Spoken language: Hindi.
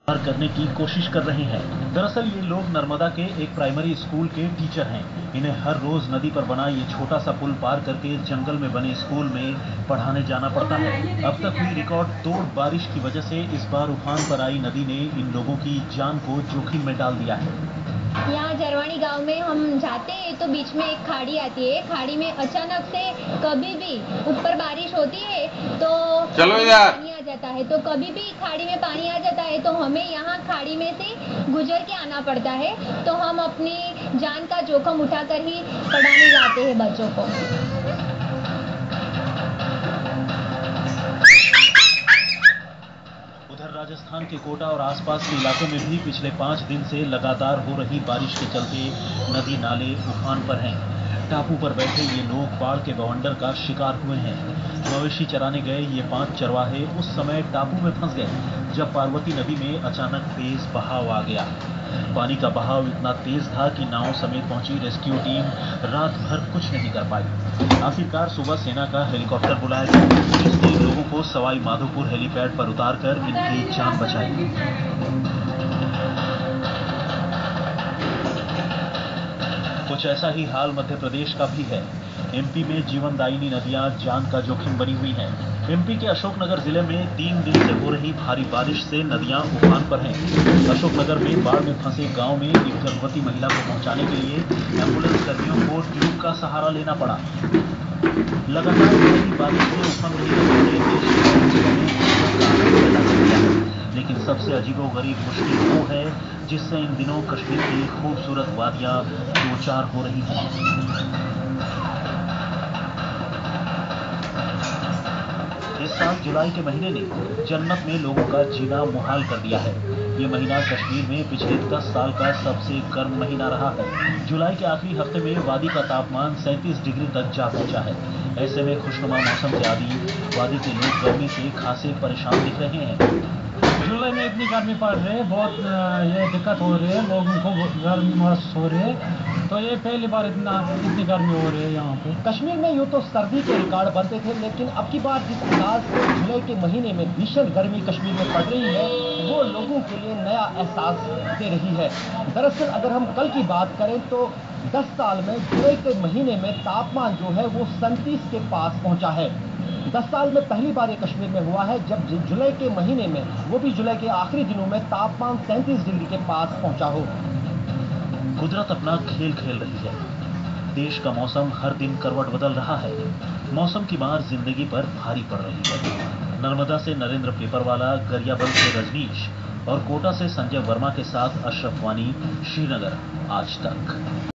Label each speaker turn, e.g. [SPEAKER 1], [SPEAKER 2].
[SPEAKER 1] करने की कोशिश कर रहे हैं। दरअसल ये लोग नर्मदा के एक प्राइमरी स्कूल के टीचर हैं। इन्हें हर रोज नदी पर बना ये छोटा सा पुल पार करके जंगल में बने स्कूल में पढ़ाने जाना पड़ता है। अब तक हुई रिकॉर्ड तोड़ बारिश की वजह से इस बार उफान पर आई नदी ने इन लोगों की जान को जोखिम में डाल दिया है।
[SPEAKER 2] यहाँ जरवानी गांव में हम जाते हैं तो बीच में एक खाड़ी आती है। खाड़ी में अचानक से कभी भी ऊपर बारिश होती है तो पानी आ जाता है। तो कभी भी खाड़ी में पानी आ जाता है तो हमें यहाँ खाड़ी में से गुजर के आना पड़ता है। तो हम अपनी जान का जोखिम उठाकर ही पढ़ाने जाते हैं बच्चों को।
[SPEAKER 1] उधर राजस्थान के कोटा और आसपास के इलाकों में भी पिछले 5 दिन से लगातार हो रही बारिश के चलते नदी नाले उफान पर हैं। टापू पर बैठे ये लोग बाढ़ के बवंडर का शिकार हुए हैं। मवेशी चराने गए ये 5 चरवाहे उस समय टापू में फंस गए जब पार्वती नदी में अचानक तेज बहाव आ गया। पानी का बहाव इतना तेज था कि नाव समेत पहुंची रेस्क्यू टीम रात भर कुछ नहीं कर पाई। आखिरकार सुबह सेना का हेलीकॉप्टर बुलाया गया। पुलिस ने लोगों को सवाई माधोपुर हेलीपैड पर उतारकर इनकी जान बचाई। कुछ ऐसा ही हाल मध्य प्रदेश का भी है। एमपी में जीवनदायिनी नदियां जान का जोखिम बनी हुई हैं। एमपी के अशोकनगर जिले में 3 दिन से हो रही भारी बारिश से नदियां उफान पर हैं। अशोकनगर में बाढ़ में फंसे गांव में एक गर्भवती महिला को पहुंचाने के लिए एम्बुलेंस कर्मियों को ट्यूब का सहारा लेना पड़ा। लगातार हो रही बारिश में उफान लेकिन सबसे अजीबोगरीब मुश्किल वो है जिससे इन दिनों कश्मीर की खूबसूरत वादियां दो चार हो रही हैं। इस साल जुलाई के महीने ने जन्नत में लोगों का जीना मुहाल कर दिया है। ये महीना कश्मीर में पिछले 10 साल का सबसे गर्म महीना रहा है। जुलाई के आखिरी हफ्ते में वादी का तापमान 37 डिग्री तक जा पहुंचा है। ऐसे में खुशनुमा मौसम के आदी वादी के लोग गर्मी से खासे परेशान दिख रहे हैं।
[SPEAKER 3] जुलाई में इतनी गर्मी पड़ रही है, बहुत ये दिक्कत हो रही है, लोगों को गर्मी महसूस हो रही है। तो ये पहली बार इतनी गर्मी हो रही है यहाँ पे।
[SPEAKER 4] कश्मीर में यूँ तो सर्दी के रिकॉर्ड बनते थे, लेकिन अब की बार जिस अंदाज से जुलाई के महीने में भीषण गर्मी कश्मीर में पड़ रही है वो लोगों के लिए नया एहसास दे रही है। दरअसल अगर हम कल की बात करें तो 10 साल में जुलाई के महीने में तापमान जो है वो 37 के पास पहुंचा है। 10 साल में पहली बार ये कश्मीर में हुआ है जब जुलाई के महीने में, वो भी जुलाई के आखिरी दिनों में, तापमान 37 डिग्री के पास पहुंचा हो।
[SPEAKER 1] कुदरत अपना खेल खेल रही है। देश का मौसम हर दिन करवट बदल रहा है। मौसम की मार जिंदगी पर भारी पड़ रही है। नर्मदा से नरेंद्र पेपरवाला, गरियाबंद से रजनीश और कोटा से संजय वर्मा के साथ अशरफ वानी, श्रीनगर, आज तक।